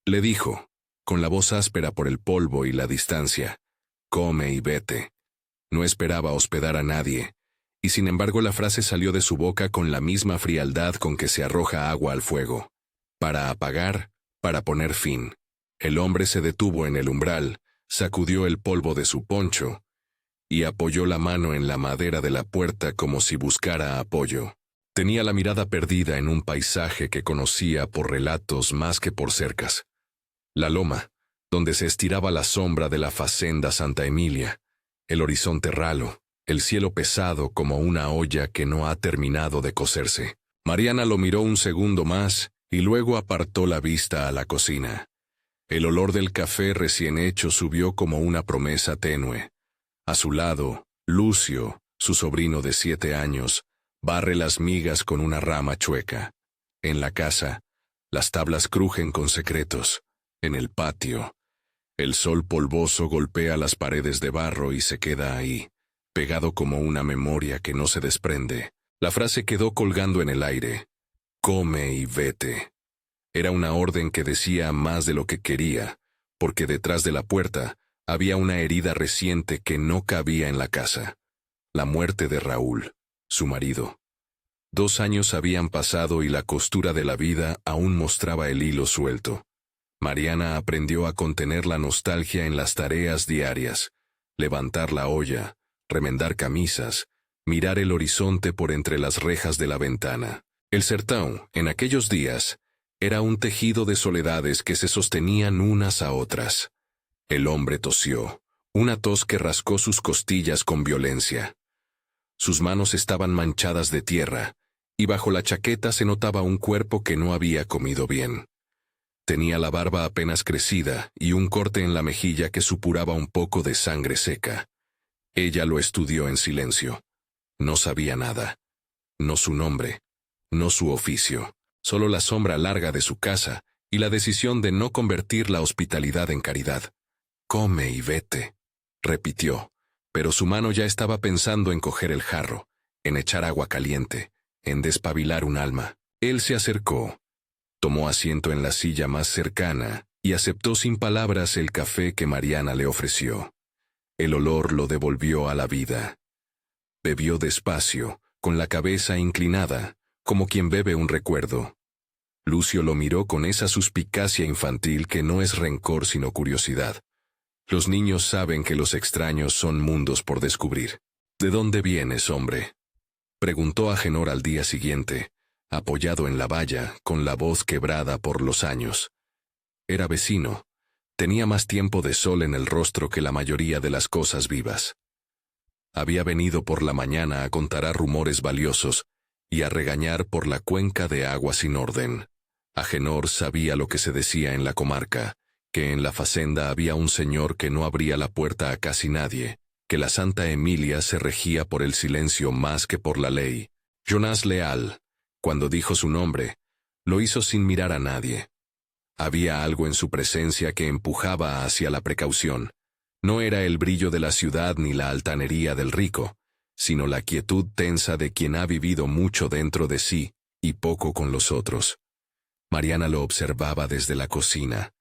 Le dijo, con la voz áspera por el polvo y la distancia, come y vete. No esperaba hospedar a nadie, y sin embargo la frase salió de su boca con la misma frialdad con que se arroja agua al fuego. Para apagar, para poner fin. El hombre se detuvo en el umbral, sacudió el polvo de su poncho, y apoyó la mano en la madera de la puerta como si buscara apoyo. Tenía la mirada perdida en un paisaje que conocía por relatos más que por cercas. La loma, donde se estiraba la sombra de la Facenda Santa Emilia, el horizonte ralo, el cielo pesado como una olla que no ha terminado de cocerse. Mariana lo miró un segundo más y luego apartó la vista a la cocina. El olor del café recién hecho subió como una promesa tenue. A su lado, Lucio, su sobrino de 7 años, barre las migas con una rama chueca. En la casa, las tablas crujen con secretos. En el patio, el sol polvoso golpea las paredes de barro y se queda ahí, pegado como una memoria que no se desprende. La frase quedó colgando en el aire. Come y vete. Era una orden que decía más de lo que quería, porque detrás de la puerta había una herida reciente que no cabía en la casa. La muerte de Raúl, su marido. 2 años habían pasado y la costura de la vida aún mostraba el hilo suelto. Mariana aprendió a contener la nostalgia en las tareas diarias, levantar la olla, remendar camisas, mirar el horizonte por entre las rejas de la ventana. El sertão, en aquellos días, era un tejido de soledades que se sostenían unas a otras. El hombre tosió, una tos que rascó sus costillas con violencia. Sus manos estaban manchadas de tierra, y bajo la chaqueta se notaba un cuerpo que no había comido bien. Tenía la barba apenas crecida y un corte en la mejilla que supuraba un poco de sangre seca. Ella lo estudió en silencio. No sabía nada. No su nombre, no su oficio, solo la sombra larga de su casa y la decisión de no convertir la hospitalidad en caridad. Come y vete, repitió, pero su mano ya estaba pensando en coger el jarro, en echar agua caliente, en despabilar un alma. Él se acercó. Tomó asiento en la silla más cercana y aceptó sin palabras el café que Mariana le ofreció. El olor lo devolvió a la vida. Bebió despacio, con la cabeza inclinada, como quien bebe un recuerdo. Lucio lo miró con esa suspicacia infantil que no es rencor sino curiosidad. Los niños saben que los extraños son mundos por descubrir. ¿De dónde vienes, hombre?, preguntó Agenor al día siguiente, apoyado en la valla, con la voz quebrada por los años. Era vecino. Tenía más tiempo de sol en el rostro que la mayoría de las cosas vivas. Había venido por la mañana a contar rumores valiosos y a regañar por la cuenca de agua sin orden. Agenor sabía lo que se decía en la comarca, que en la facenda había un señor que no abría la puerta a casi nadie, que la Santa Emilia se regía por el silencio más que por la ley. Jonás Leal, cuando dijo su nombre, lo hizo sin mirar a nadie. Había algo en su presencia que empujaba hacia la precaución. No era el brillo de la ciudad ni la altanería del rico, sino la quietud tensa de quien ha vivido mucho dentro de sí y poco con los otros. Mariana lo observaba desde la cocina,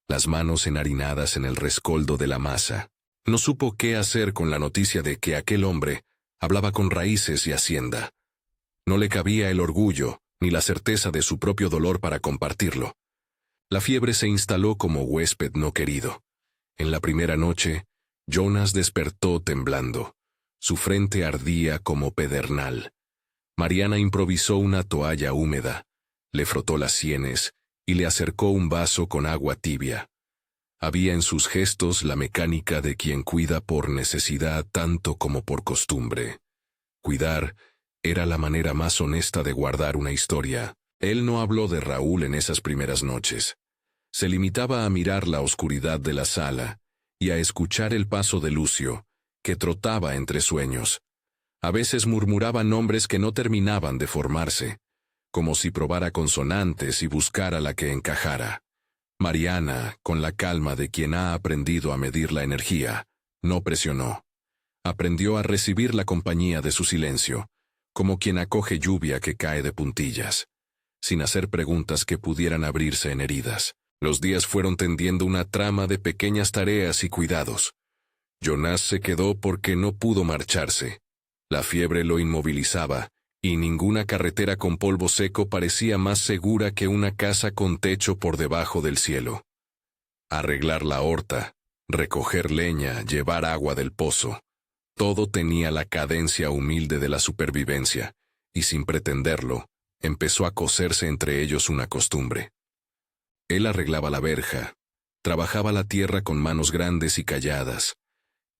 las manos enharinadas en el rescoldo de la masa. No supo qué hacer con la noticia de que aquel hombre hablaba con raíces y hacienda. No le cabía el orgullo ni la certeza de su propio dolor para compartirlo. La fiebre se instaló como huésped no querido. En la primera noche, Jonas despertó temblando. Su frente ardía como pedernal. Mariana improvisó una toalla húmeda, le frotó las sienes y le acercó un vaso con agua tibia. Había en sus gestos la mecánica de quien cuida por necesidad tanto como por costumbre. Cuidar era la manera más honesta de guardar una historia. Él no habló de Raúl en esas primeras noches. Se limitaba a mirar la oscuridad de la sala y a escuchar el paso de Lucio, que trotaba entre sueños. A veces murmuraba nombres que no terminaban de formarse, como si probara consonantes y buscara la que encajara. Mariana, con la calma de quien ha aprendido a medir la energía, no presionó. Aprendió a recibir la compañía de su silencio, como quien acoge lluvia que cae de puntillas, sin hacer preguntas que pudieran abrirse en heridas. Los días fueron tendiendo una trama de pequeñas tareas y cuidados. Jonás se quedó porque no pudo marcharse. La fiebre lo inmovilizaba, y ninguna carretera con polvo seco parecía más segura que una casa con techo por debajo del cielo. Arreglar la horta, recoger leña, llevar agua del pozo. Todo tenía la cadencia humilde de la supervivencia, y sin pretenderlo, empezó a coserse entre ellos una costumbre. Él arreglaba la verja, trabajaba la tierra con manos grandes y calladas.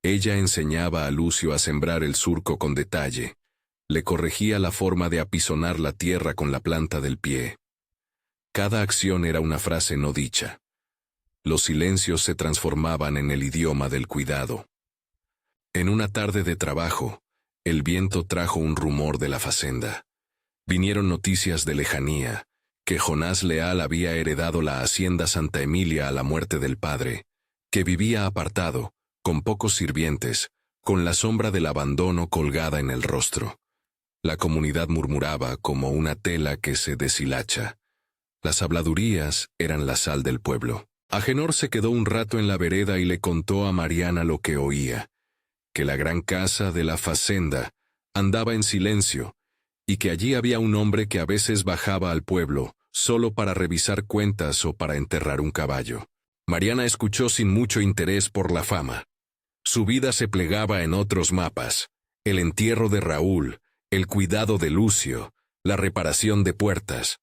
Ella enseñaba a Lucio a sembrar el surco con detalle, le corregía la forma de apisonar la tierra con la planta del pie. Cada acción era una frase no dicha. Los silencios se transformaban en el idioma del cuidado. En una tarde de trabajo, el viento trajo un rumor de la facenda. Vinieron noticias de lejanía, que Jonás Leal había heredado la hacienda Santa Emilia a la muerte del padre, que vivía apartado, con pocos sirvientes, con la sombra del abandono colgada en el rostro. La comunidad murmuraba como una tela que se deshilacha. Las habladurías eran la sal del pueblo. Agenor se quedó un rato en la vereda y le contó a Mariana lo que oía, que la gran casa de la facenda andaba en silencio, y que allí había un hombre que a veces bajaba al pueblo, solo para revisar cuentas o para enterrar un caballo. Mariana escuchó sin mucho interés por la fama. Su vida se plegaba en otros mapas: el entierro de Raúl, el cuidado de Lucio, la reparación de puertas.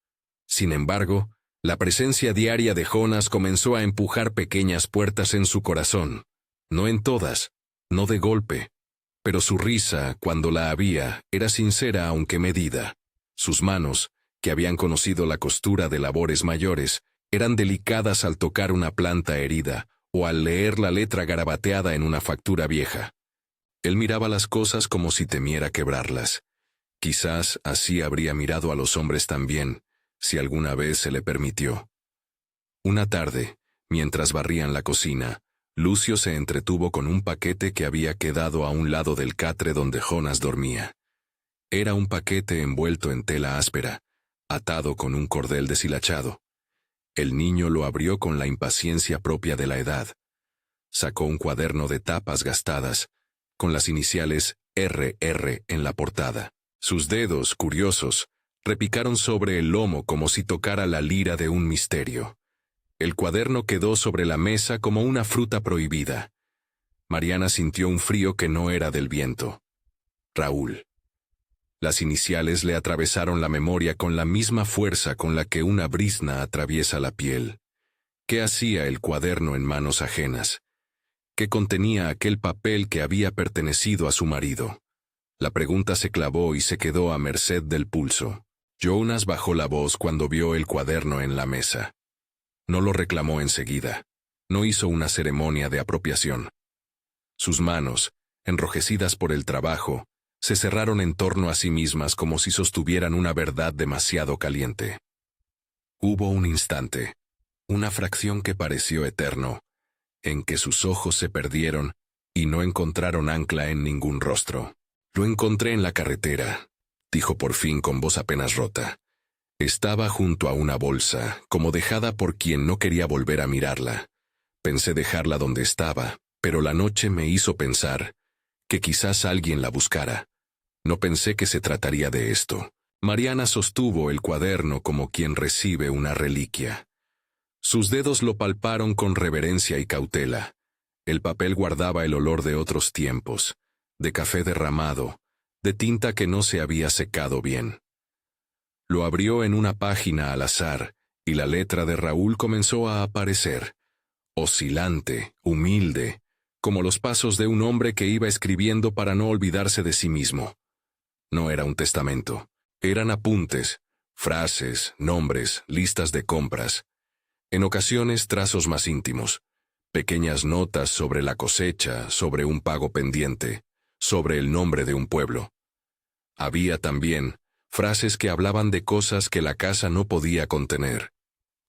Sin embargo, la presencia diaria de Jonás comenzó a empujar pequeñas puertas en su corazón. No en todas, no de golpe, pero su risa, cuando la había, era sincera aunque medida. Sus manos, que habían conocido la costura de labores mayores, eran delicadas al tocar una planta herida o al leer la letra garabateada en una factura vieja. Él miraba las cosas como si temiera quebrarlas. Quizás así habría mirado a los hombres también, si alguna vez se le permitió. Una tarde, mientras barrían la cocina, Lucio se entretuvo con un paquete que había quedado a un lado del catre donde Jonás dormía. Era un paquete envuelto en tela áspera, atado con un cordel deshilachado. El niño lo abrió con la impaciencia propia de la edad. Sacó un cuaderno de tapas gastadas, con las iniciales RR en la portada. Sus dedos, curiosos, repicaron sobre el lomo como si tocara la lira de un misterio. El cuaderno quedó sobre la mesa como una fruta prohibida. Mariana sintió un frío que no era del viento. Raúl. Las iniciales le atravesaron la memoria con la misma fuerza con la que una brizna atraviesa la piel. ¿Qué hacía el cuaderno en manos ajenas? ¿Qué contenía aquel papel que había pertenecido a su marido? La pregunta se clavó y se quedó a merced del pulso. Jonás bajó la voz cuando vio el cuaderno en la mesa. No lo reclamó enseguida. No hizo una ceremonia de apropiación. Sus manos, enrojecidas por el trabajo, se cerraron en torno a sí mismas como si sostuvieran una verdad demasiado caliente. Hubo un instante, una fracción que pareció eterno, en que sus ojos se perdieron y no encontraron ancla en ningún rostro. «Lo encontré en la carretera», dijo por fin con voz apenas rota. Estaba junto a una bolsa, como dejada por quien no quería volver a mirarla. Pensé dejarla donde estaba, pero la noche me hizo pensar que quizás alguien la buscara. No pensé que se trataría de esto. Mariana sostuvo el cuaderno como quien recibe una reliquia. Sus dedos lo palparon con reverencia y cautela. El papel guardaba el olor de otros tiempos, de café derramado, de tinta que no se había secado bien. Lo abrió en una página al azar, y la letra de Raúl comenzó a aparecer, oscilante, humilde, como los pasos de un hombre que iba escribiendo para no olvidarse de sí mismo. No era un testamento, eran apuntes, frases, nombres, listas de compras. En ocasiones trazos más íntimos, pequeñas notas sobre la cosecha, sobre un pago pendiente, sobre el nombre de un pueblo. Había también frases que hablaban de cosas que la casa no podía contener.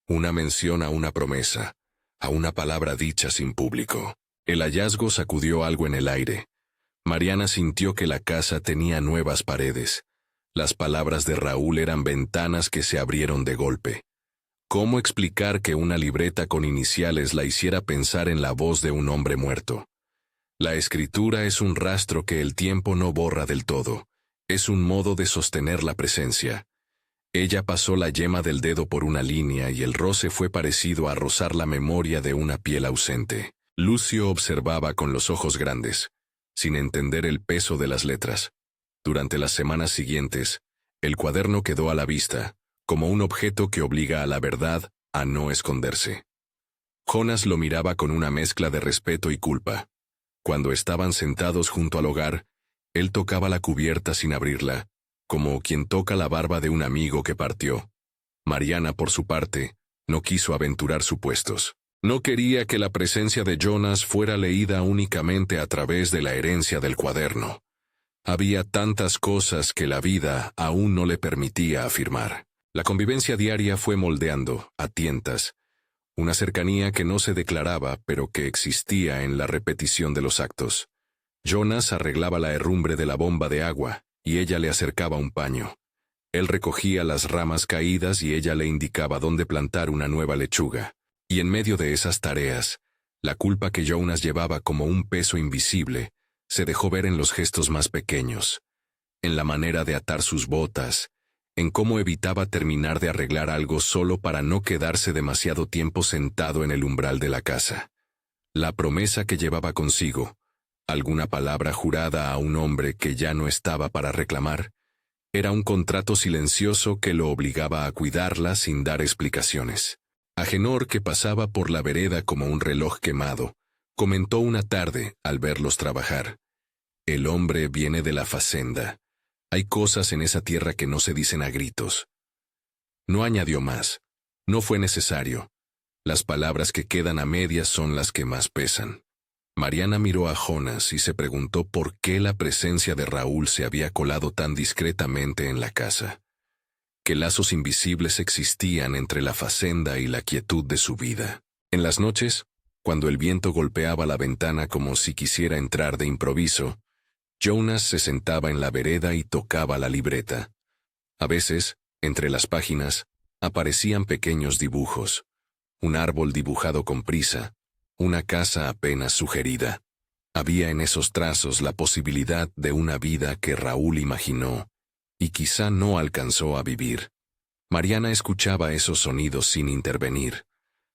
Una mención a una promesa, a una palabra dicha sin público. El hallazgo sacudió algo en el aire. Mariana sintió que la casa tenía nuevas paredes. Las palabras de Raúl eran ventanas que se abrieron de golpe. ¿Cómo explicar que una libreta con iniciales la hiciera pensar en la voz de un hombre muerto? La escritura es un rastro que el tiempo no borra del todo. Es un modo de sostener la presencia. Ella pasó la yema del dedo por una línea y el roce fue parecido a rozar la memoria de una piel ausente. Lucio observaba con los ojos grandes, sin entender el peso de las letras. Durante las semanas siguientes, el cuaderno quedó a la vista, como un objeto que obliga a la verdad a no esconderse. Jonas lo miraba con una mezcla de respeto y culpa. Cuando estaban sentados junto al hogar, él tocaba la cubierta sin abrirla, como quien toca la barba de un amigo que partió. Mariana, por su parte, no quiso aventurar supuestos. No quería que la presencia de Jonas fuera leída únicamente a través de la herencia del cuaderno. Había tantas cosas que la vida aún no le permitía afirmar. La convivencia diaria fue moldeando, a tientas, una cercanía que no se declaraba pero que existía en la repetición de los actos. Jonas arreglaba la herrumbre de la bomba de agua, y ella le acercaba un paño. Él recogía las ramas caídas y ella le indicaba dónde plantar una nueva lechuga. Y en medio de esas tareas, la culpa que Jonas llevaba como un peso invisible se dejó ver en los gestos más pequeños, en la manera de atar sus botas, en cómo evitaba terminar de arreglar algo solo para no quedarse demasiado tiempo sentado en el umbral de la casa. La promesa que llevaba consigo, alguna palabra jurada a un hombre que ya no estaba para reclamar, era un contrato silencioso que lo obligaba a cuidarla sin dar explicaciones. Agenor, que pasaba por la vereda como un reloj quemado, comentó una tarde al verlos trabajar: «El hombre viene de la facenda. Hay cosas en esa tierra que no se dicen a gritos». No añadió más. No fue necesario. Las palabras que quedan a medias son las que más pesan. Mariana miró a Jonas y se preguntó por qué la presencia de Raúl se había colado tan discretamente en la casa. ¿Qué lazos invisibles existían entre la facenda y la quietud de su vida? En las noches, cuando el viento golpeaba la ventana como si quisiera entrar de improviso, Jonas se sentaba en la vereda y tocaba la libreta. A veces, entre las páginas, aparecían pequeños dibujos. Un árbol dibujado con prisa, una casa apenas sugerida. Había en esos trazos la posibilidad de una vida que Raúl imaginó y quizá no alcanzó a vivir. Mariana escuchaba esos sonidos sin intervenir.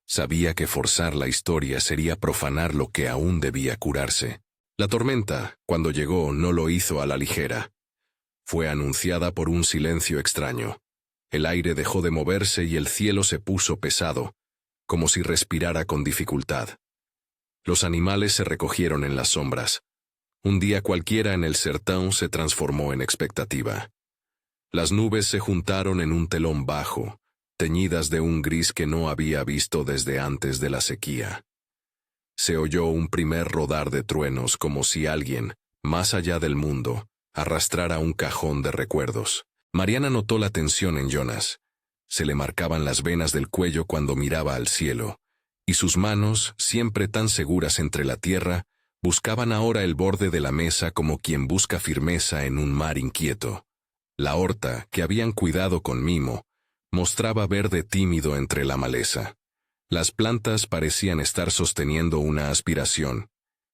Sabía que forzar la historia sería profanar lo que aún debía curarse. La tormenta, cuando llegó, no lo hizo a la ligera. Fue anunciada por un silencio extraño. El aire dejó de moverse y el cielo se puso pesado, como si respirara con dificultad. Los animales se recogieron en las sombras. Un día cualquiera en el sertón se transformó en expectativa. Las nubes se juntaron en un telón bajo, teñidas de un gris que no había visto desde antes de la sequía. Se oyó un primer rodar de truenos como si alguien, más allá del mundo, arrastrara un cajón de recuerdos. Mariana notó la tensión en Jonas. Se le marcaban las venas del cuello cuando miraba al cielo, y sus manos, siempre tan seguras entre la tierra, buscaban ahora el borde de la mesa como quien busca firmeza en un mar inquieto. La horta, que habían cuidado con mimo, mostraba verde tímido entre la maleza. Las plantas parecían estar sosteniendo una aspiración.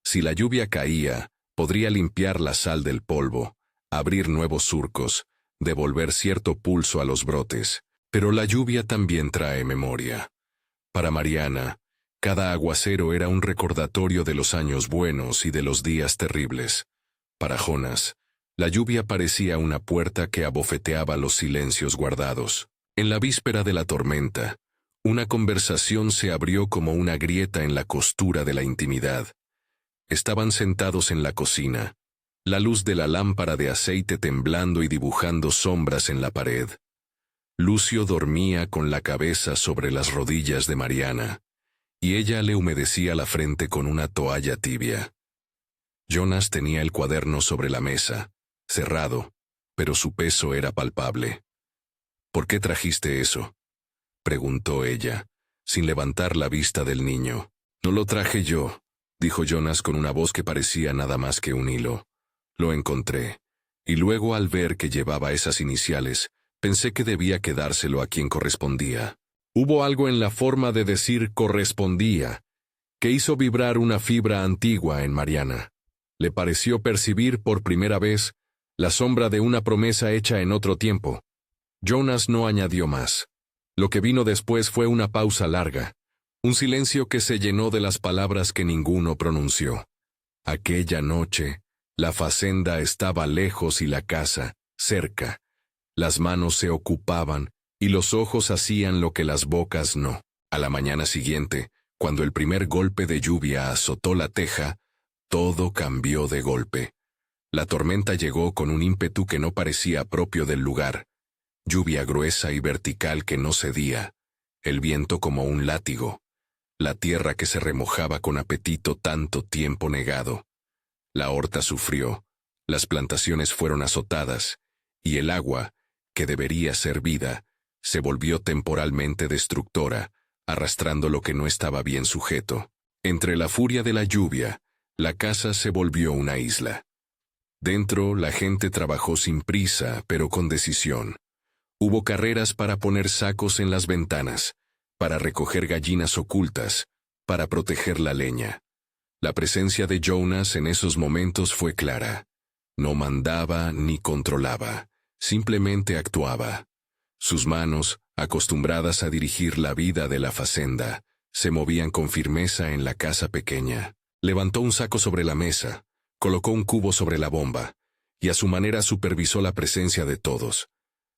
Si la lluvia caía, podría limpiar la sal del polvo, abrir nuevos surcos, devolver cierto pulso a los brotes. Pero la lluvia también trae memoria. Para Mariana, cada aguacero era un recordatorio de los años buenos y de los días terribles. Para Jonas, la lluvia parecía una puerta que abofeteaba los silencios guardados. En la víspera de la tormenta, una conversación se abrió como una grieta en la costura de la intimidad. Estaban sentados en la cocina, la luz de la lámpara de aceite temblando y dibujando sombras en la pared. Lucio dormía con la cabeza sobre las rodillas de Mariana, y ella le humedecía la frente con una toalla tibia. Jonas tenía el cuaderno sobre la mesa, cerrado, pero su peso era palpable. «¿Por qué trajiste eso?», preguntó ella, sin levantar la vista del niño. «No lo traje yo», dijo Jonas con una voz que parecía nada más que un hilo. «Lo encontré, y luego al ver que llevaba esas iniciales, pensé que debía quedárselo a quien correspondía». Hubo algo en la forma de decir correspondía, que hizo vibrar una fibra antigua en Mariana. Le pareció percibir por primera vez la sombra de una promesa hecha en otro tiempo. Jonas no añadió más. Lo que vino después fue una pausa larga, un silencio que se llenó de las palabras que ninguno pronunció. Aquella noche, la fazenda estaba lejos y la casa, cerca. Las manos se ocupaban y los ojos hacían lo que las bocas no. A la mañana siguiente, cuando el primer golpe de lluvia azotó la teja, todo cambió de golpe. La tormenta llegó con un ímpetu que no parecía propio del lugar. Lluvia gruesa y vertical que no cedía, el viento como un látigo, la tierra que se remojaba con apetito tanto tiempo negado. La horta sufrió, las plantaciones fueron azotadas, y el agua, que debería ser vida, se volvió temporalmente destructora, arrastrando lo que no estaba bien sujeto. Entre la furia de la lluvia, la casa se volvió una isla. Dentro, la gente trabajó sin prisa, pero con decisión. Hubo carreras para poner sacos en las ventanas, para recoger gallinas ocultas, para proteger la leña. La presencia de Jonas en esos momentos fue clara. No mandaba ni controlaba, simplemente actuaba. Sus manos, acostumbradas a dirigir la vida de la fazenda, se movían con firmeza en la casa pequeña. Levantó un saco sobre la mesa, colocó un cubo sobre la bomba, y a su manera supervisó la presencia de todos.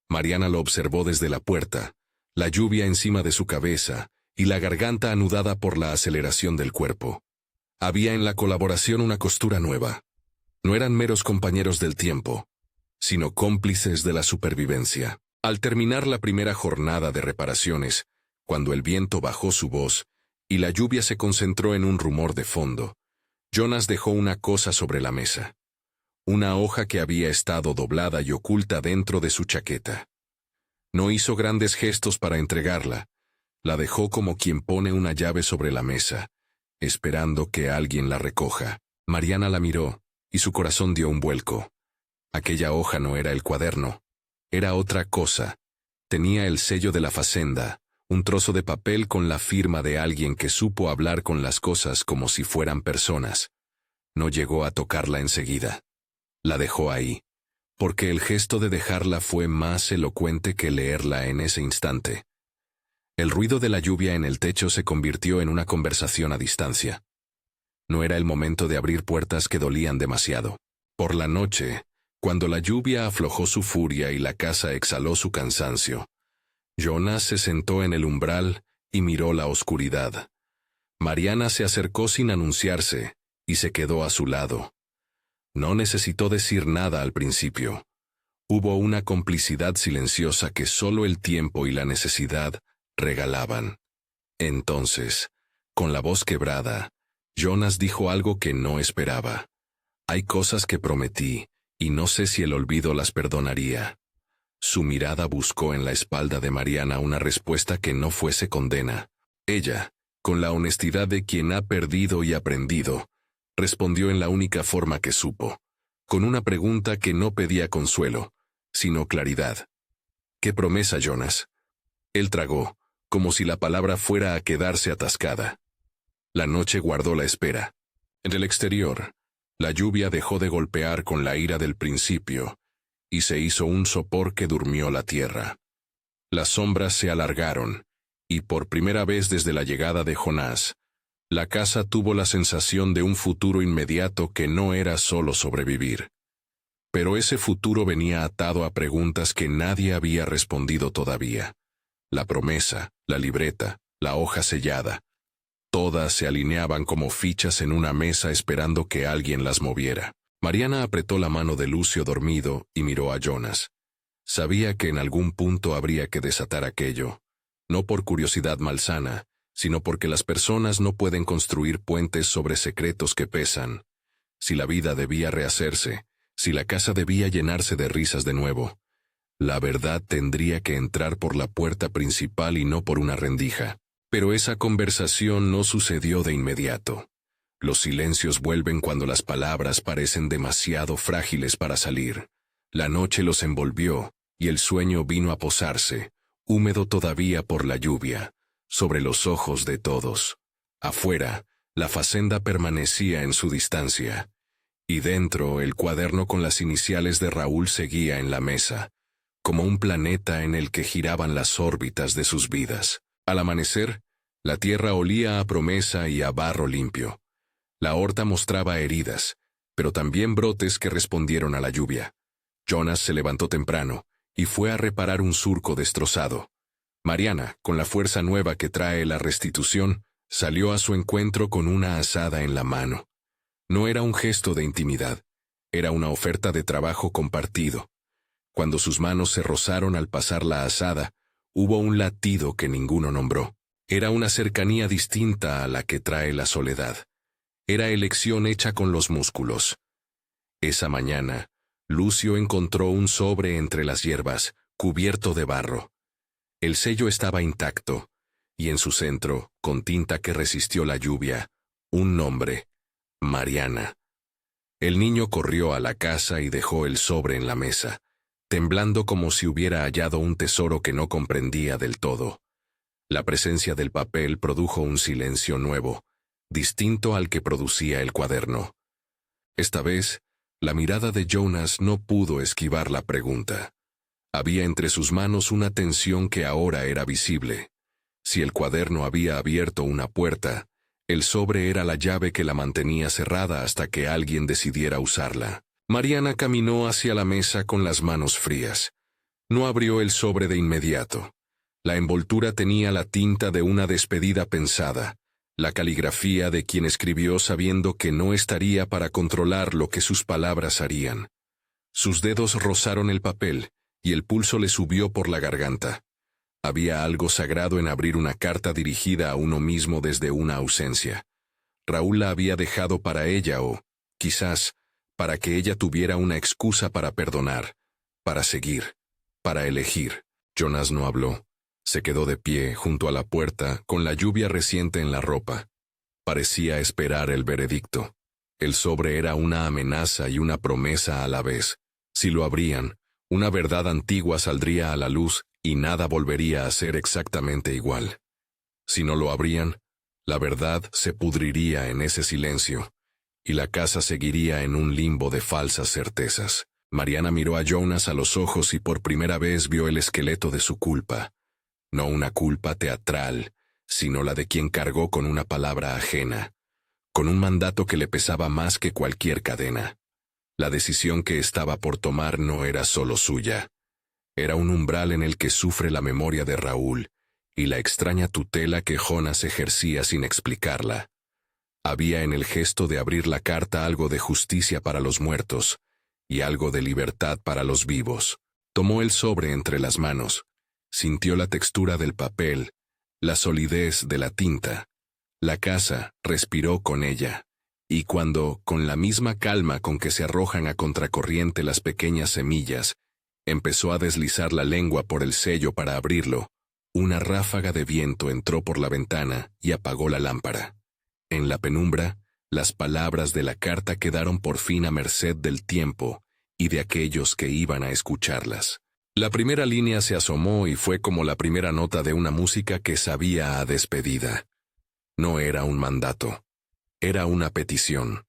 Mariana lo observó desde la puerta, la lluvia encima de su cabeza y la garganta anudada por la aceleración del cuerpo. Había en la colaboración una costura nueva. No eran meros compañeros del tiempo, sino cómplices de la supervivencia. Al terminar la primera jornada de reparaciones, cuando el viento bajó su voz y la lluvia se concentró en un rumor de fondo, Jonas dejó una cosa sobre la mesa. Una hoja que había estado doblada y oculta dentro de su chaqueta. No hizo grandes gestos para entregarla, la dejó como quien pone una llave sobre la mesa, esperando que alguien la recoja. Mariana la miró, y su corazón dio un vuelco. Aquella hoja no era el cuaderno, era otra cosa. Tenía el sello de la fazenda, un trozo de papel con la firma de alguien que supo hablar con las cosas como si fueran personas. No llegó a tocarla enseguida. La dejó ahí, porque el gesto de dejarla fue más elocuente que leerla en ese instante. El ruido de la lluvia en el techo se convirtió en una conversación a distancia. No era el momento de abrir puertas que dolían demasiado. Por la noche, cuando la lluvia aflojó su furia y la casa exhaló su cansancio, Jonas se sentó en el umbral y miró la oscuridad. Mariana se acercó sin anunciarse y se quedó a su lado. No necesitó decir nada al principio. Hubo una complicidad silenciosa que solo el tiempo y la necesidad regalaban. Entonces, con la voz quebrada, Jonas dijo algo que no esperaba. Hay cosas que prometí, y no sé si el olvido las perdonaría. Su mirada buscó en la espalda de Mariana una respuesta que no fuese condena. Ella, con la honestidad de quien ha perdido y aprendido, respondió en la única forma que supo, con una pregunta que no pedía consuelo, sino claridad. ¿Qué promesa, Jonas? Él tragó, como si la palabra fuera a quedarse atascada. La noche guardó la espera. En el exterior, la lluvia dejó de golpear con la ira del principio, y se hizo un sopor que durmió la tierra. Las sombras se alargaron, y por primera vez desde la llegada de Jonás, la casa tuvo la sensación de un futuro inmediato que no era solo sobrevivir. Pero ese futuro venía atado a preguntas que nadie había respondido todavía. La promesa, la libreta, la hoja sellada. Todas se alineaban como fichas en una mesa esperando que alguien las moviera. Mariana apretó la mano de Lucio dormido y miró a Jonas. Sabía que en algún punto habría que desatar aquello, no por curiosidad malsana, sino porque las personas no pueden construir puentes sobre secretos que pesan. Si la vida debía rehacerse, si la casa debía llenarse de risas de nuevo, la verdad tendría que entrar por la puerta principal y no por una rendija. Pero esa conversación no sucedió de inmediato. Los silencios vuelven cuando las palabras parecen demasiado frágiles para salir. La noche los envolvió, y el sueño vino a posarse, húmedo todavía por la lluvia, sobre los ojos de todos. Afuera, la facenda permanecía en su distancia, y dentro el cuaderno con las iniciales de Raúl seguía en la mesa, como un planeta en el que giraban las órbitas de sus vidas. Al amanecer, la tierra olía a promesa y a barro limpio. La horta mostraba heridas, pero también brotes que respondieron a la lluvia. Jonas se levantó temprano y fue a reparar un surco destrozado. Mariana, con la fuerza nueva que trae la restitución, salió a su encuentro con una azada en la mano. No era un gesto de intimidad, era una oferta de trabajo compartido. Cuando sus manos se rozaron al pasar la azada, hubo un latido que ninguno nombró. Era una cercanía distinta a la que trae la soledad. Era elección hecha con los músculos. Esa mañana, Lucio encontró un sobre entre las hierbas, cubierto de barro. El sello estaba intacto, y en su centro, con tinta que resistió la lluvia, un nombre: Mariana. El niño corrió a la casa y dejó el sobre en la mesa, temblando como si hubiera hallado un tesoro que no comprendía del todo. La presencia del papel produjo un silencio nuevo, distinto al que producía el cuaderno. Esta vez, la mirada de Jonas no pudo esquivar la pregunta. Había entre sus manos una tensión que ahora era visible. Si el cuaderno había abierto una puerta, el sobre era la llave que la mantenía cerrada hasta que alguien decidiera usarla. Mariana caminó hacia la mesa con las manos frías. No abrió el sobre de inmediato. La envoltura tenía la tinta de una despedida pensada, la caligrafía de quien escribió sabiendo que no estaría para controlar lo que sus palabras harían. Sus dedos rozaron el papel, y el pulso le subió por la garganta. Había algo sagrado en abrir una carta dirigida a uno mismo desde una ausencia. Raúl la había dejado para ella o, quizás, para que ella tuviera una excusa para perdonar, para seguir, para elegir. Jonas no habló. Se quedó de pie junto a la puerta con la lluvia reciente en la ropa. Parecía esperar el veredicto. El sobre era una amenaza y una promesa a la vez. Si lo abrían, una verdad antigua saldría a la luz y nada volvería a ser exactamente igual. Si no lo abrían, la verdad se pudriría en ese silencio, y la casa seguiría en un limbo de falsas certezas. Mariana miró a Jonas a los ojos y por primera vez vio el esqueleto de su culpa. No una culpa teatral, sino la de quien cargó con una palabra ajena, con un mandato que le pesaba más que cualquier cadena. La decisión que estaba por tomar no era solo suya. Era un umbral en el que sufre la memoria de Raúl y la extraña tutela que Jonas ejercía sin explicarla. Había en el gesto de abrir la carta algo de justicia para los muertos y algo de libertad para los vivos. Tomó el sobre entre las manos. Sintió la textura del papel, la solidez de la tinta. La casa respiró con ella, y cuando, con la misma calma con que se arrojan a contracorriente las pequeñas semillas, empezó a deslizar la lengua por el sello para abrirlo, una ráfaga de viento entró por la ventana y apagó la lámpara. En la penumbra, las palabras de la carta quedaron por fin a merced del tiempo y de aquellos que iban a escucharlas. La primera línea se asomó y fue como la primera nota de una música que sabía a despedida. No era un mandato, era una petición.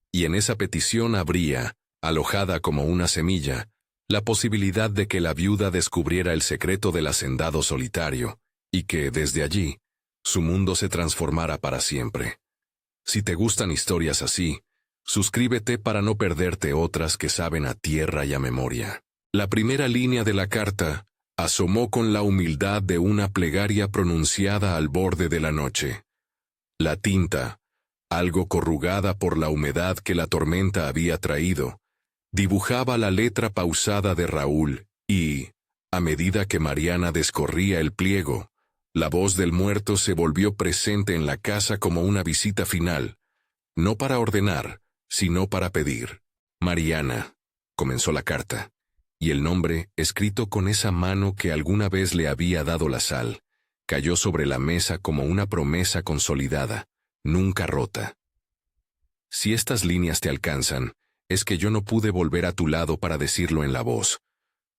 Y en esa petición habría, alojada como una semilla, la posibilidad de que la viuda descubriera el secreto del hacendado solitario, y que, desde allí, su mundo se transformara para siempre. Si te gustan historias así, suscríbete para no perderte otras que saben a tierra y a memoria. La primera línea de la carta asomó con la humildad de una plegaria pronunciada al borde de la noche. La tinta, algo corrugada por la humedad que la tormenta había traído, dibujaba la letra pausada de Raúl y, a medida que Mariana descorría el pliego, la voz del muerto se volvió presente en la casa como una visita final, no para ordenar, sino para pedir. Mariana, comenzó la carta. Y el nombre, escrito con esa mano que alguna vez le había dado la sal, cayó sobre la mesa como una promesa consolidada, nunca rota. Si estas líneas te alcanzan, es que yo no pude volver a tu lado para decirlo en la voz.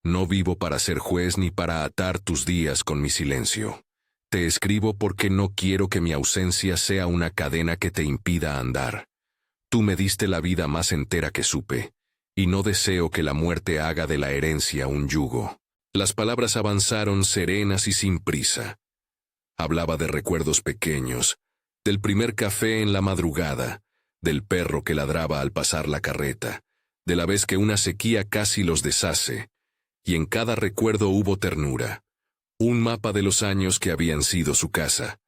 No vivo para ser juez ni para atar tus días con mi silencio. Te escribo porque no quiero que mi ausencia sea una cadena que te impida andar. Tú me diste la vida más entera que supe, y no deseo que la muerte haga de la herencia un yugo. Las palabras avanzaron serenas y sin prisa. Hablaba de recuerdos pequeños, del primer café en la madrugada, del perro que ladraba al pasar la carreta, de la vez que una sequía casi los deshace, y en cada recuerdo hubo ternura, un mapa de los años que habían sido su casa.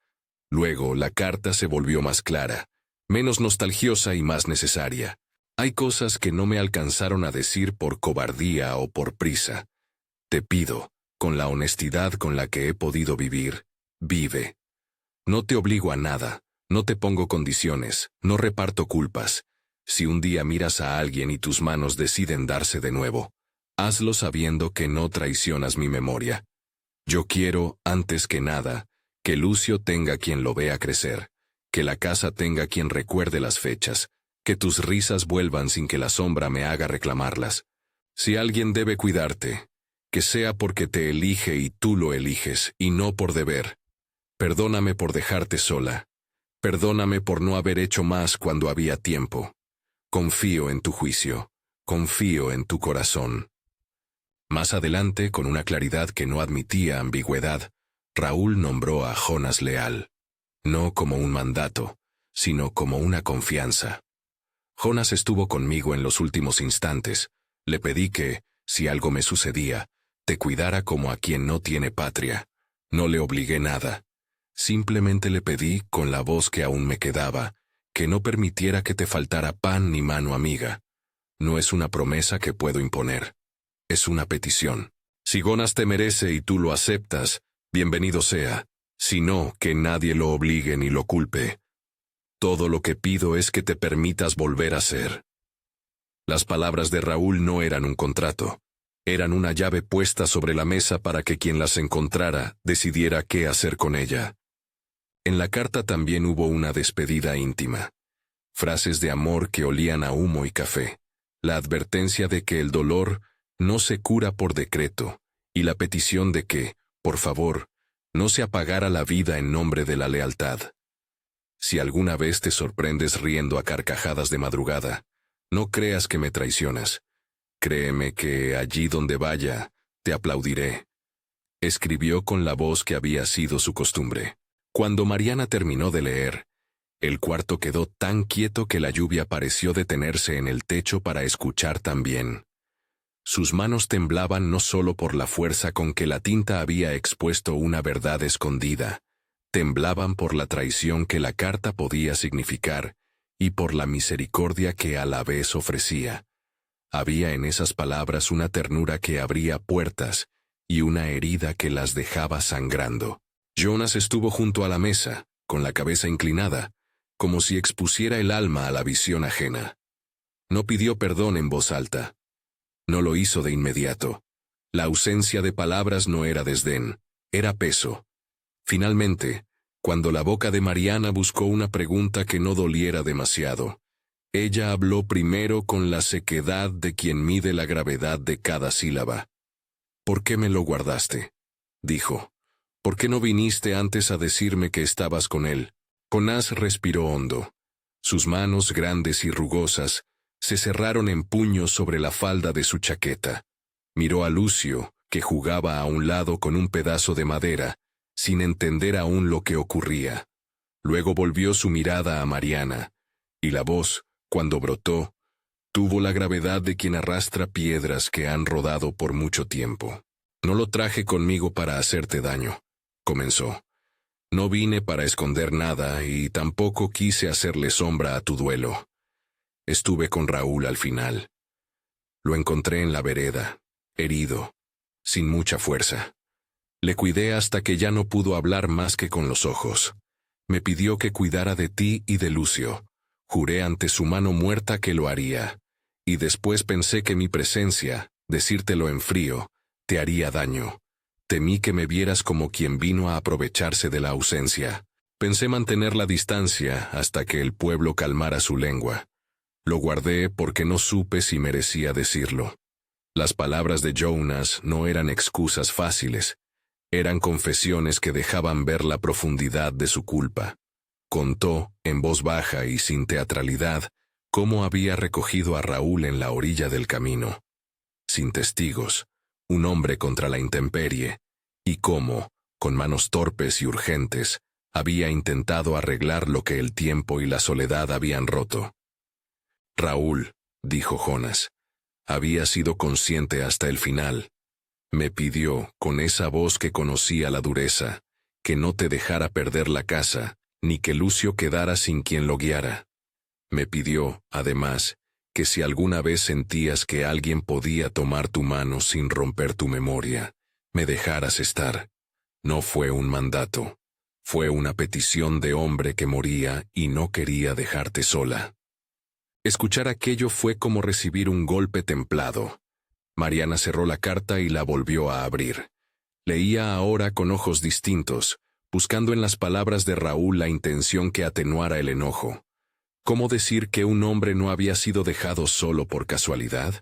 Luego la carta se volvió más clara, menos nostalgiosa y más necesaria. Hay cosas que no me alcanzaron a decir por cobardía o por prisa. Te pido, con la honestidad con la que he podido vivir, vive. No te obligo a nada, no te pongo condiciones, no reparto culpas. Si un día miras a alguien y tus manos deciden darse de nuevo, hazlo sabiendo que no traicionas mi memoria. Yo quiero, antes que nada, que Lucio tenga quien lo vea crecer, que la casa tenga quien recuerde las fechas, que tus risas vuelvan sin que la sombra me haga reclamarlas. Si alguien debe cuidarte, que sea porque te elige y tú lo eliges, y no por deber. Perdóname por dejarte sola. Perdóname por no haber hecho más cuando había tiempo. Confío en tu juicio. Confío en tu corazón. Más adelante, con una claridad que no admitía ambigüedad, Raúl nombró a Jonas Leal. No como un mandato, sino como una confianza. Jonas estuvo conmigo en los últimos instantes. Le pedí que, si algo me sucedía, te cuidara como a quien no tiene patria. No le obligué nada. Simplemente le pedí, con la voz que aún me quedaba, que no permitiera que te faltara pan ni mano amiga. No es una promesa que puedo imponer. Es una petición. Si Jonas te merece y tú lo aceptas, bienvenido sea. Si no, que nadie lo obligue ni lo culpe. Todo lo que pido es que te permitas volver a ser. Las palabras de Raúl no eran un contrato. Eran una llave puesta sobre la mesa para que quien las encontrara decidiera qué hacer con ella. En la carta también hubo una despedida íntima. Frases de amor que olían a humo y café. La advertencia de que el dolor no se cura por decreto, y la petición de que, por favor, no se apagara la vida en nombre de la lealtad. Si alguna vez te sorprendes riendo a carcajadas de madrugada, no creas que me traicionas. Créeme que allí donde vaya, te aplaudiré. Escribió con la voz que había sido su costumbre. Cuando Mariana terminó de leer, el cuarto quedó tan quieto que la lluvia pareció detenerse en el techo para escuchar también. Sus manos temblaban no solo por la fuerza con que la tinta había expuesto una verdad escondida, temblaban por la traición que la carta podía significar y por la misericordia que a la vez ofrecía. Había en esas palabras una ternura que abría puertas y una herida que las dejaba sangrando. Jonas estuvo junto a la mesa, con la cabeza inclinada, como si expusiera el alma a la visión ajena. No pidió perdón en voz alta. No lo hizo de inmediato. La ausencia de palabras no era desdén, era peso. Finalmente, cuando la boca de Mariana buscó una pregunta que no doliera demasiado, ella habló primero con la sequedad de quien mide la gravedad de cada sílaba. «¿Por qué me lo guardaste?», dijo. «¿Por qué no viniste antes a decirme que estabas con él?». Jonás respiró hondo. Sus manos grandes y rugosas se cerraron en puños sobre la falda de su chaqueta. Miró a Lucio, que jugaba a un lado con un pedazo de madera, sin entender aún lo que ocurría. Luego volvió su mirada a Mariana, y la voz, cuando brotó, tuvo la gravedad de quien arrastra piedras que han rodado por mucho tiempo. «No lo traje conmigo para hacerte daño», comenzó. «No vine para esconder nada y tampoco quise hacerle sombra a tu duelo. Estuve con Raúl al final. Lo encontré en la vereda, herido, sin mucha fuerza. Le cuidé hasta que ya no pudo hablar más que con los ojos. Me pidió que cuidara de ti y de Lucio. Juré ante su mano muerta que lo haría. Y después pensé que mi presencia, decírtelo en frío, te haría daño. Temí que me vieras como quien vino a aprovecharse de la ausencia. Pensé mantener la distancia hasta que el pueblo calmara su lengua. Lo guardé porque no supe si merecía decirlo. Las palabras de Jonas no eran excusas fáciles, eran confesiones que dejaban ver la profundidad de su culpa. Contó, en voz baja y sin teatralidad, cómo había recogido a Raúl en la orilla del camino, sin testigos, un hombre contra la intemperie, y cómo, con manos torpes y urgentes, había intentado arreglar lo que el tiempo y la soledad habían roto. Raúl, dijo Jonas, había sido consciente hasta el final. Me pidió, con esa voz que conocía la dureza, que no te dejara perder la casa, ni que Lucio quedara sin quien lo guiara. Me pidió, además, que si alguna vez sentías que alguien podía tomar tu mano sin romper tu memoria, me dejaras estar. No fue un mandato, fue una petición de hombre que moría y no quería dejarte sola. Escuchar aquello fue como recibir un golpe templado. Mariana cerró la carta y la volvió a abrir. Leía ahora con ojos distintos, buscando en las palabras de Raúl la intención que atenuara el enojo. ¿Cómo decir que un hombre no había sido dejado solo por casualidad?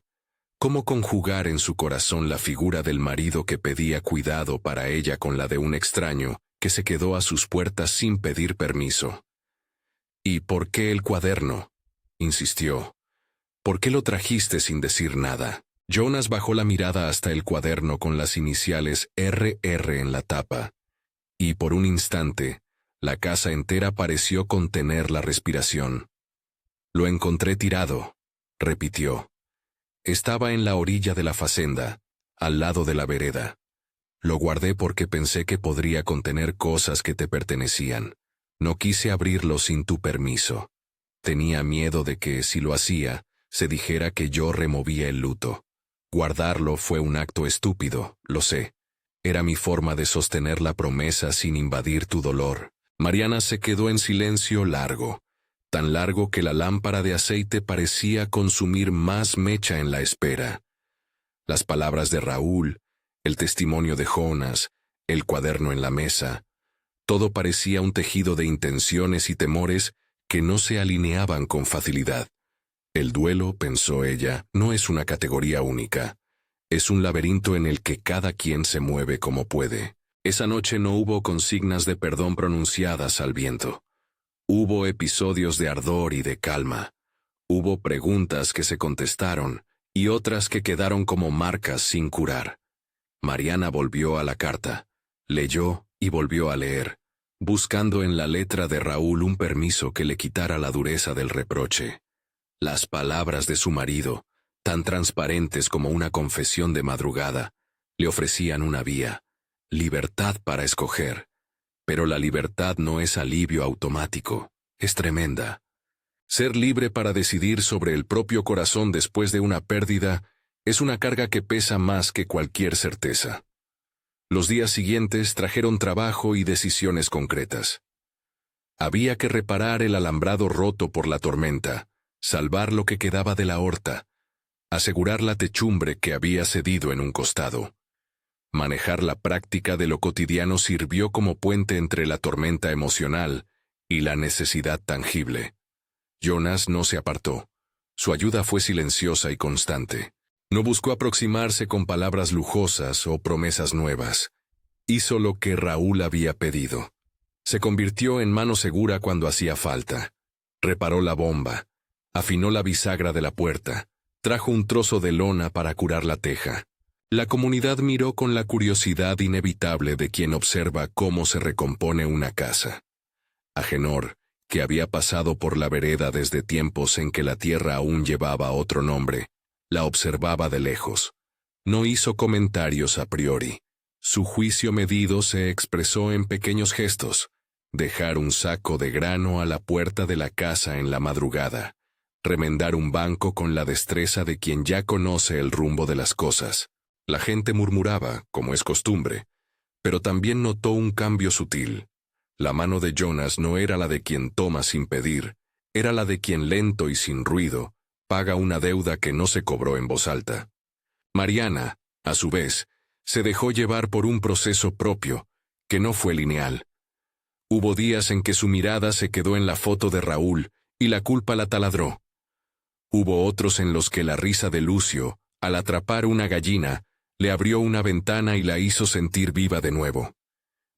¿Cómo conjugar en su corazón la figura del marido que pedía cuidado para ella con la de un extraño que se quedó a sus puertas sin pedir permiso? ¿Y por qué el cuaderno?, insistió. ¿Por qué lo trajiste sin decir nada? Jonas bajó la mirada hasta el cuaderno con las iniciales RR en la tapa, y por un instante, la casa entera pareció contener la respiración. Lo encontré tirado, repitió. Estaba en la orilla de la facenda, al lado de la vereda. Lo guardé porque pensé que podría contener cosas que te pertenecían. No quise abrirlo sin tu permiso. Tenía miedo de que, si lo hacía, se dijera que yo removía el luto. Guardarlo fue un acto estúpido, lo sé. Era mi forma de sostener la promesa sin invadir tu dolor. Mariana se quedó en silencio largo, tan largo que la lámpara de aceite parecía consumir más mecha en la espera. Las palabras de Raúl, el testimonio de Jonas, el cuaderno en la mesa, todo parecía un tejido de intenciones y temores que no se alineaban con facilidad. El duelo, pensó ella, no es una categoría única. Es un laberinto en el que cada quien se mueve como puede. Esa noche no hubo consignas de perdón pronunciadas al viento. Hubo episodios de ardor y de calma. Hubo preguntas que se contestaron y otras que quedaron como marcas sin curar. Mariana volvió a la carta, leyó y volvió a leer, buscando en la letra de Raúl un permiso que le quitara la dureza del reproche. Las palabras de su marido, tan transparentes como una confesión de madrugada, le ofrecían una vía, libertad para escoger. Pero la libertad no es alivio automático, es tremenda. Ser libre para decidir sobre el propio corazón después de una pérdida es una carga que pesa más que cualquier certeza. Los días siguientes trajeron trabajo y decisiones concretas. Había que reparar el alambrado roto por la tormenta, salvar lo que quedaba de la horta, asegurar la techumbre que había cedido en un costado. Manejar la práctica de lo cotidiano sirvió como puente entre la tormenta emocional y la necesidad tangible. Jonas no se apartó. Su ayuda fue silenciosa y constante. No buscó aproximarse con palabras lujosas o promesas nuevas. Hizo lo que Raúl había pedido. Se convirtió en mano segura cuando hacía falta. Reparó la bomba. Afinó la bisagra de la puerta. Trajo un trozo de lona para curar la teja. La comunidad miró con la curiosidad inevitable de quien observa cómo se recompone una casa. Agenor, que había pasado por la vereda desde tiempos en que la tierra aún llevaba otro nombre, la observaba de lejos. No hizo comentarios a priori. Su juicio medido se expresó en pequeños gestos. Dejar un saco de grano a la puerta de la casa en la madrugada. Remendar un banco con la destreza de quien ya conoce el rumbo de las cosas. La gente murmuraba, como es costumbre, pero también notó un cambio sutil. La mano de Jonas no era la de quien toma sin pedir, era la de quien lento y sin ruido paga una deuda que no se cobró en voz alta. Mariana, a su vez, se dejó llevar por un proceso propio, que no fue lineal. Hubo días en que su mirada se quedó en la foto de Raúl y la culpa la taladró. Hubo otros en los que la risa de Lucio, Al atrapar una gallina, le abrió una ventana y la hizo sentir viva de nuevo.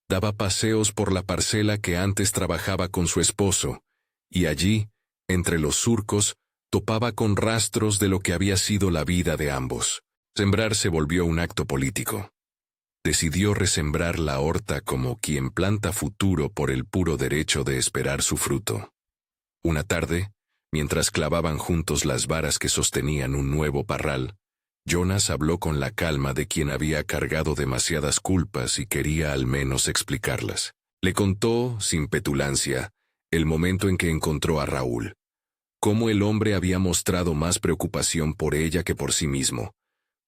Daba paseos por la parcela que antes trabajaba con su esposo, y allí, entre los surcos, topaba con rastros de lo que había sido la vida de ambos. Sembrar se volvió un acto político. Decidió resembrar la horta como quien planta futuro por el puro derecho de esperar su fruto. Una tarde, mientras clavaban juntos las varas que sostenían un nuevo parral, Jonas habló con la calma de quien había cargado demasiadas culpas y quería al menos explicarlas. Le contó, sin petulancia, el momento en que encontró a Raúl. Cómo el hombre había mostrado más preocupación por ella que por sí mismo.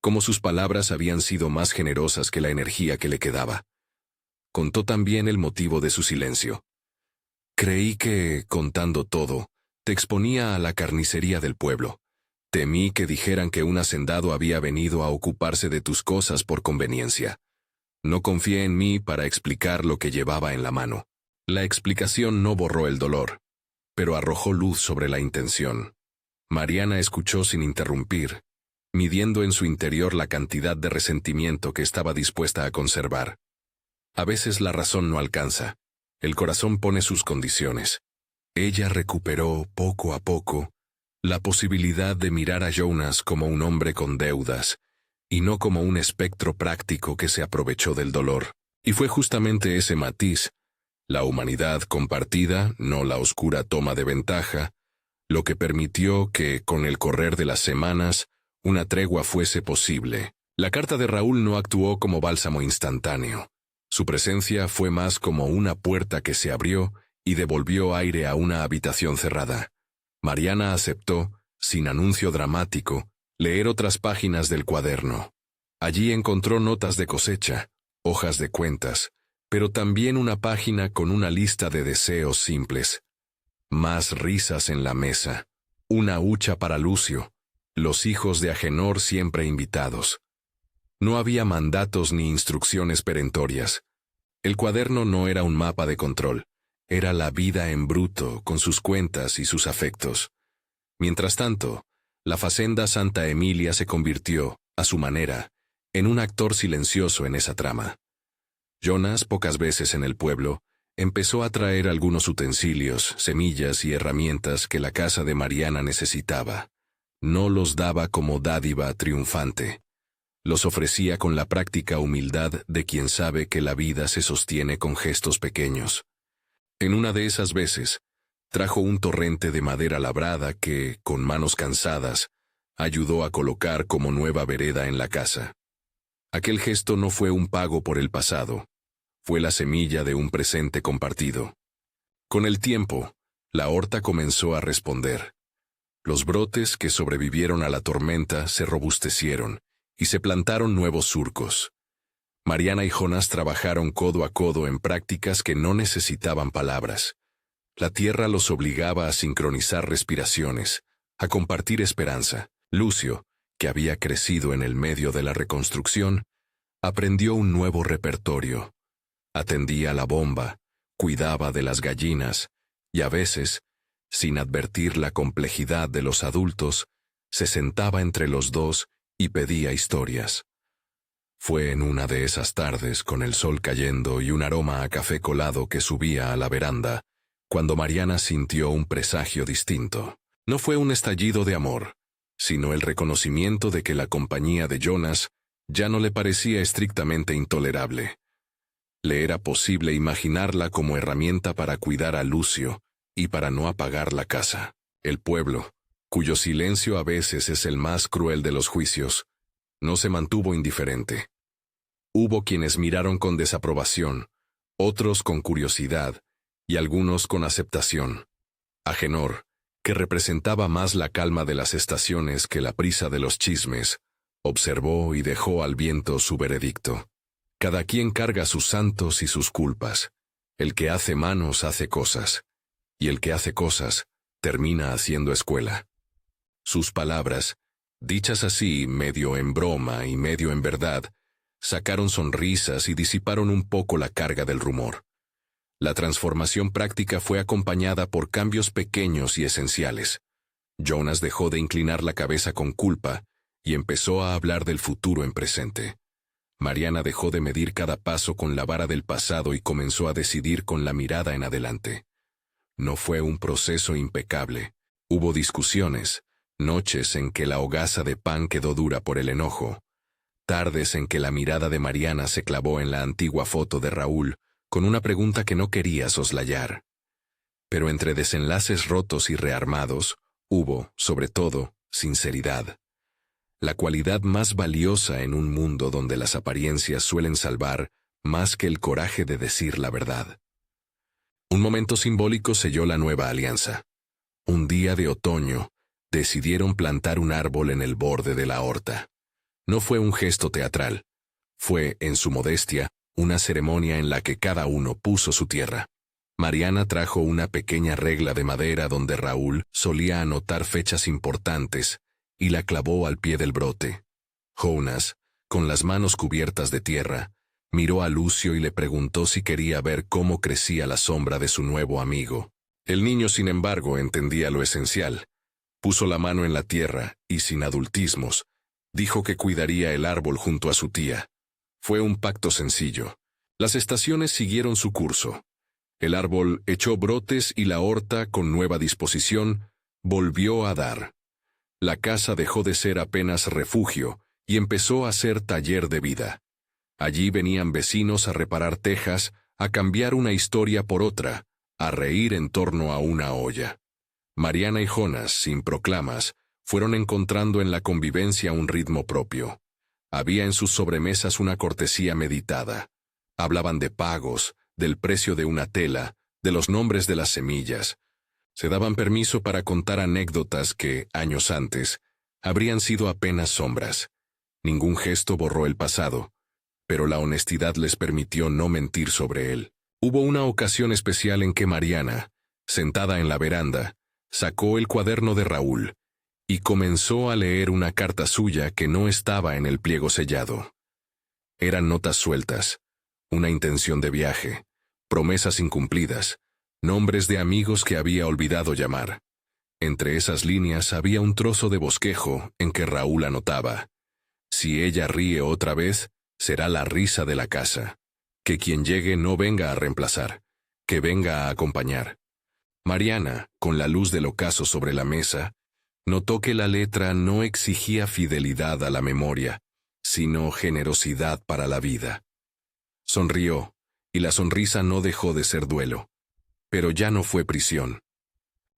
Cómo sus palabras habían sido más generosas que la energía que le quedaba. Contó también el motivo de su silencio. Creí que, contando todo, te exponía a la carnicería del pueblo. Temí que dijeran que un hacendado había venido a ocuparse de tus cosas por conveniencia. No confié en mí para explicar lo que llevaba en la mano. La explicación no borró el dolor, pero arrojó luz sobre la intención. Mariana escuchó sin interrumpir, midiendo en su interior la cantidad de resentimiento que estaba dispuesta a conservar. A veces la razón no alcanza, el corazón pone sus condiciones. Ella recuperó, poco a poco, la posibilidad de mirar a Jonas como un hombre con deudas, y no como un espectro práctico que se aprovechó del dolor. Y fue justamente ese matiz, la humanidad compartida, no la oscura toma de ventaja, lo que permitió que, con el correr de las semanas, una tregua fuese posible. La carta de Raúl no actuó como bálsamo instantáneo. Su presencia fue más como una puerta que se abrió y devolvió aire a una habitación cerrada. Mariana aceptó, sin anuncio dramático, leer otras páginas del cuaderno. Allí encontró notas de cosecha, hojas de cuentas, pero también una página con una lista de deseos simples. Más risas en la mesa, una hucha para Lucio, los hijos de Agenor siempre invitados. No había mandatos ni instrucciones perentorias. El cuaderno no era un mapa de control, era la vida en bruto con sus cuentas y sus afectos. Mientras tanto, la facenda Santa Emilia se convirtió, a su manera, en un actor silencioso en esa trama. Jonas, pocas veces en el pueblo, empezó a traer algunos utensilios, semillas y herramientas que la casa de Mariana necesitaba. No los daba como dádiva triunfante. Los ofrecía con la práctica humildad de quien sabe que la vida se sostiene con gestos pequeños. En una de esas veces, trajo un torrente de madera labrada que, con manos cansadas, ayudó a colocar como nueva vereda en la casa. Aquel gesto no fue un pago por el pasado, fue la semilla de un presente compartido. Con el tiempo, la horta comenzó a responder. Los brotes que sobrevivieron a la tormenta se robustecieron y se plantaron nuevos surcos. Mariana y Jonas trabajaron codo a codo en prácticas que no necesitaban palabras. La tierra los obligaba a sincronizar respiraciones, a compartir esperanza. Lucio, que había crecido en el medio de la reconstrucción, aprendió un nuevo repertorio. Atendía la bomba, cuidaba de las gallinas, y a veces, sin advertir la complejidad de los adultos, se sentaba entre los dos y pedía historias. Fue en una de esas tardes, con el sol cayendo y un aroma a café colado que subía a la veranda, cuando Mariana sintió un presagio distinto. No fue un estallido de amor, sino el reconocimiento de que la compañía de Jonas ya no le parecía estrictamente intolerable. Le era posible imaginarla como herramienta para cuidar a Lucio y para no apagar la casa. El pueblo, cuyo silencio a veces es el más cruel de los juicios, no se mantuvo indiferente. Hubo quienes miraron con desaprobación, otros con curiosidad y algunos con aceptación. Agenor, que representaba más la calma de las estaciones que la prisa de los chismes, observó y dejó al viento su veredicto. Cada quien carga sus santos y sus culpas. El que hace manos hace cosas, y el que hace cosas termina haciendo escuela. Sus palabras, dichas así medio en broma y medio en verdad, sacaron sonrisas y disiparon un poco la carga del rumor. La transformación práctica fue acompañada por cambios pequeños y esenciales. Jonas dejó de inclinar la cabeza con culpa y empezó a hablar del futuro en presente. Mariana dejó de medir cada paso con la vara del pasado y comenzó a decidir con la mirada en adelante. No fue un proceso impecable. Hubo discusiones, noches en que la hogaza de pan quedó dura por el enojo, tardes en que la mirada de Mariana se clavó en la antigua foto de Raúl, con una pregunta que no quería soslayar. Pero entre desenlaces rotos y rearmados, hubo, sobre todo, sinceridad. La cualidad más valiosa en un mundo donde las apariencias suelen salvar más que el coraje de decir la verdad. Un momento simbólico selló la nueva alianza. Un día de otoño, decidieron plantar un árbol en el borde de la horta. No fue un gesto teatral. Fue, en su modestia, una ceremonia en la que cada uno puso su tierra. Mariana trajo una pequeña regla de madera donde Raúl solía anotar fechas importantes y la clavó al pie del brote. Jonas, con las manos cubiertas de tierra, miró a Lucio y le preguntó si quería ver cómo crecía la sombra de su nuevo amigo. El niño, sin embargo, entendía lo esencial. Puso la mano en la tierra y, sin adultismos, dijo que cuidaría el árbol junto a su tía. Fue un pacto sencillo. Las estaciones siguieron su curso. El árbol echó brotes y la horta, con nueva disposición, volvió a dar. La casa dejó de ser apenas refugio y empezó a ser taller de vida. Allí venían vecinos a reparar tejas, a cambiar una historia por otra, a reír en torno a una olla. Mariana y Jonas, sin proclamas, fueron encontrando en la convivencia un ritmo propio. Había en sus sobremesas una cortesía meditada. Hablaban de pagos, del precio de una tela, de los nombres de las semillas. Se daban permiso para contar anécdotas que, años antes, habrían sido apenas sombras. Ningún gesto borró el pasado, pero la honestidad les permitió no mentir sobre él. Hubo una ocasión especial en que Mariana, sentada en la veranda, sacó el cuaderno de Raúl y comenzó a leer una carta suya que no estaba en el pliego sellado. Eran notas sueltas, una intención de viaje, promesas incumplidas, nombres de amigos que había olvidado llamar. Entre esas líneas había un trozo de bosquejo en que Raúl anotaba: si ella ríe otra vez, será la risa de la casa. Que quien llegue no venga a reemplazar, que venga a acompañar. Mariana, con la luz del ocaso sobre la mesa, notó que la letra no exigía fidelidad a la memoria, sino generosidad para la vida. Sonrió, y la sonrisa no dejó de ser duelo. Pero ya no fue prisión.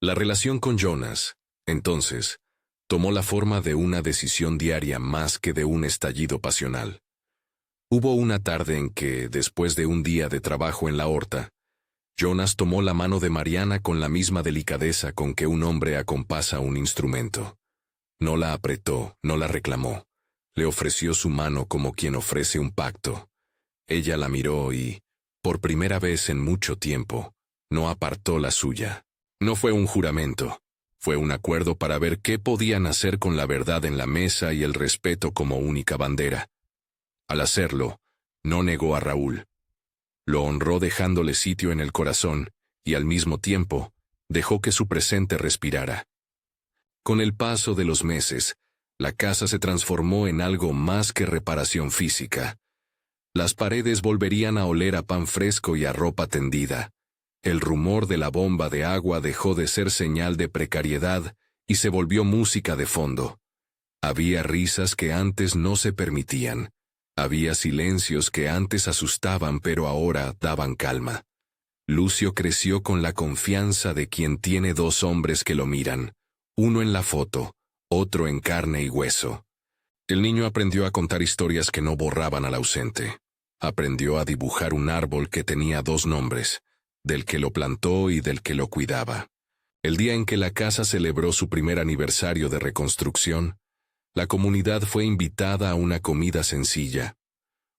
La relación con Jonas, entonces, tomó la forma de una decisión diaria más que de un estallido pasional. Hubo una tarde en que, después de un día de trabajo en la horta, Jonas tomó la mano de Mariana con la misma delicadeza con que un hombre acompasa un instrumento. No la apretó, no la reclamó. Le ofreció su mano como quien ofrece un pacto. Ella la miró y, por primera vez en mucho tiempo, no apartó la suya. No fue un juramento. Fue un acuerdo para ver qué podían hacer con la verdad en la mesa y el respeto como única bandera. Al hacerlo, no negó a Raúl. Lo honró dejándole sitio en el corazón y, al mismo tiempo, dejó que su presente respirara. Con el paso de los meses, la casa se transformó en algo más que reparación física. Las paredes volverían a oler a pan fresco y a ropa tendida. El rumor de la bomba de agua dejó de ser señal de precariedad y se volvió música de fondo. Había risas que antes no se permitían. Había silencios que antes asustaban pero ahora daban calma. Lucio creció con la confianza de quien tiene dos hombres que lo miran, uno en la foto, otro en carne y hueso. El niño aprendió a contar historias que no borraban al ausente. Aprendió a dibujar un árbol que tenía dos nombres, del que lo plantó y del que lo cuidaba. El día en que la casa celebró su primer aniversario de reconstrucción, la comunidad fue invitada a una comida sencilla.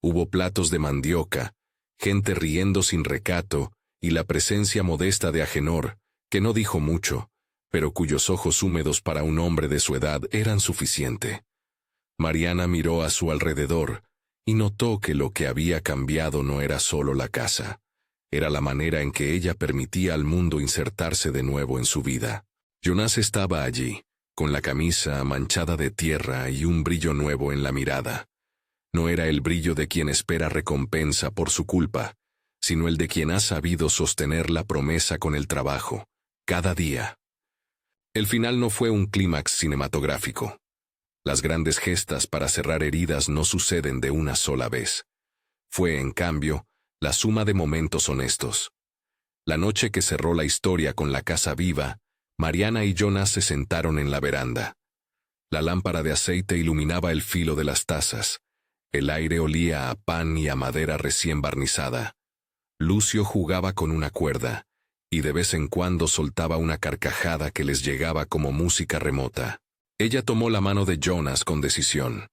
Hubo platos de mandioca, gente riendo sin recato y la presencia modesta de Agenor, que no dijo mucho, pero cuyos ojos húmedos para un hombre de su edad eran suficiente. Mariana miró a su alrededor y notó que lo que había cambiado no era solo la casa, era la manera en que ella permitía al mundo insertarse de nuevo en su vida. Jonas estaba allí, con la camisa manchada de tierra y un brillo nuevo en la mirada. No era el brillo de quien espera recompensa por su culpa, sino el de quien ha sabido sostener la promesa con el trabajo, cada día. El final no fue un clímax cinematográfico. Las grandes gestas para cerrar heridas no suceden de una sola vez. Fue, en cambio, la suma de momentos honestos. La noche que cerró la historia con la casa viva, Mariana y Jonas se sentaron en la veranda. La lámpara de aceite iluminaba el filo de las tazas. El aire olía a pan y a madera recién barnizada. Lucio jugaba con una cuerda, y de vez en cuando soltaba una carcajada que les llegaba como música remota. Ella tomó la mano de Jonas con decisión.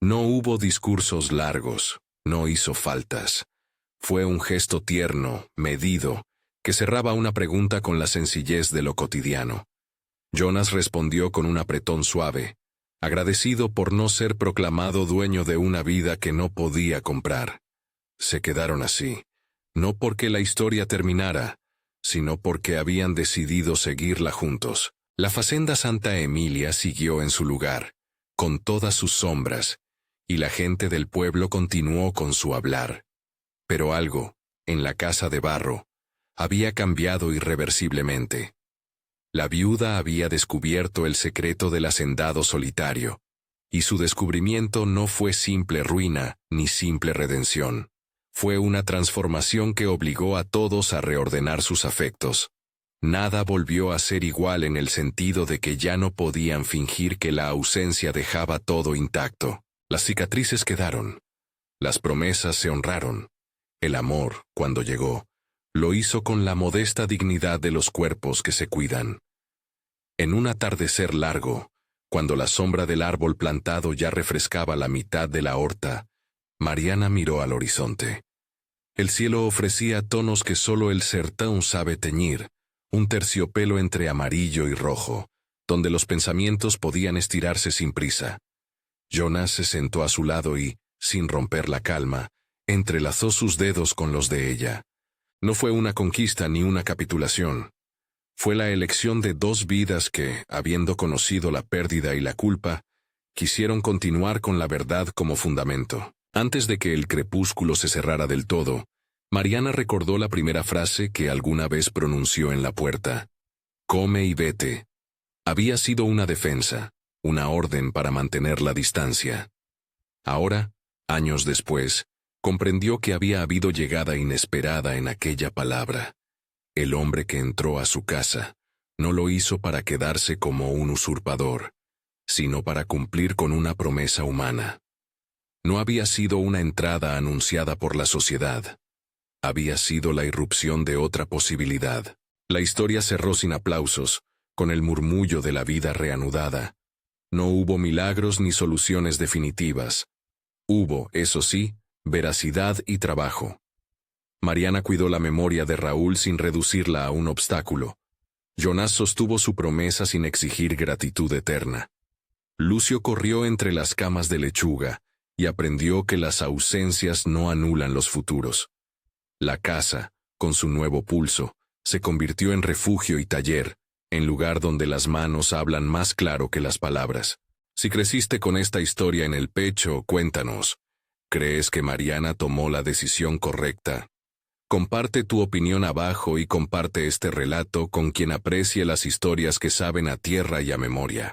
No hubo discursos largos, no hizo faltas. Fue un gesto tierno, medido, que cerraba una pregunta con la sencillez de lo cotidiano. Jonas respondió con un apretón suave, agradecido por no ser proclamado dueño de una vida que no podía comprar. Se quedaron así, no porque la historia terminara, sino porque habían decidido seguirla juntos. La Facenda Santa Emilia siguió en su lugar, con todas sus sombras, y la gente del pueblo continuó con su hablar. Pero algo, en la casa de barro, había cambiado irreversiblemente. La viuda había descubierto el secreto del hacendado solitario, y su descubrimiento no fue simple ruina ni simple redención. Fue una transformación que obligó a todos a reordenar sus afectos. Nada volvió a ser igual en el sentido de que ya no podían fingir que la ausencia dejaba todo intacto. Las cicatrices quedaron. Las promesas se honraron. El amor, cuando llegó, lo hizo con la modesta dignidad de los cuerpos que se cuidan. En un atardecer largo, cuando la sombra del árbol plantado ya refrescaba la mitad de la horta, Mariana miró al horizonte. El cielo ofrecía tonos que solo el sertón sabe teñir, un terciopelo entre amarillo y rojo, donde los pensamientos podían estirarse sin prisa. Jonas se sentó a su lado y, sin romper la calma, entrelazó sus dedos con los de ella. No fue una conquista ni una capitulación. Fue la elección de dos vidas que, habiendo conocido la pérdida y la culpa, quisieron continuar con la verdad como fundamento. Antes de que el crepúsculo se cerrara del todo, Mariana recordó la primera frase que alguna vez pronunció en la puerta. Come y vete. Había sido una defensa, una orden para mantener la distancia. Ahora, años después, comprendió que había habido llegada inesperada en aquella palabra. El hombre que entró a su casa no lo hizo para quedarse como un usurpador, sino para cumplir con una promesa humana. No había sido una entrada anunciada por la sociedad. Había sido la irrupción de otra posibilidad. La historia cerró sin aplausos, con el murmullo de la vida reanudada. No hubo milagros ni soluciones definitivas. Hubo, eso sí, veracidad y trabajo. Mariana cuidó la memoria de Raúl sin reducirla a un obstáculo. Jonas sostuvo su promesa sin exigir gratitud eterna. Lucio corrió entre las camas de lechuga y aprendió que las ausencias no anulan los futuros. La casa, con su nuevo pulso, se convirtió en refugio y taller, en lugar donde las manos hablan más claro que las palabras. Si creciste con esta historia en el pecho, cuéntanos. ¿Crees que Mariana tomó la decisión correcta? Comparte tu opinión abajo y comparte este relato con quien aprecie las historias que saben a tierra y a memoria.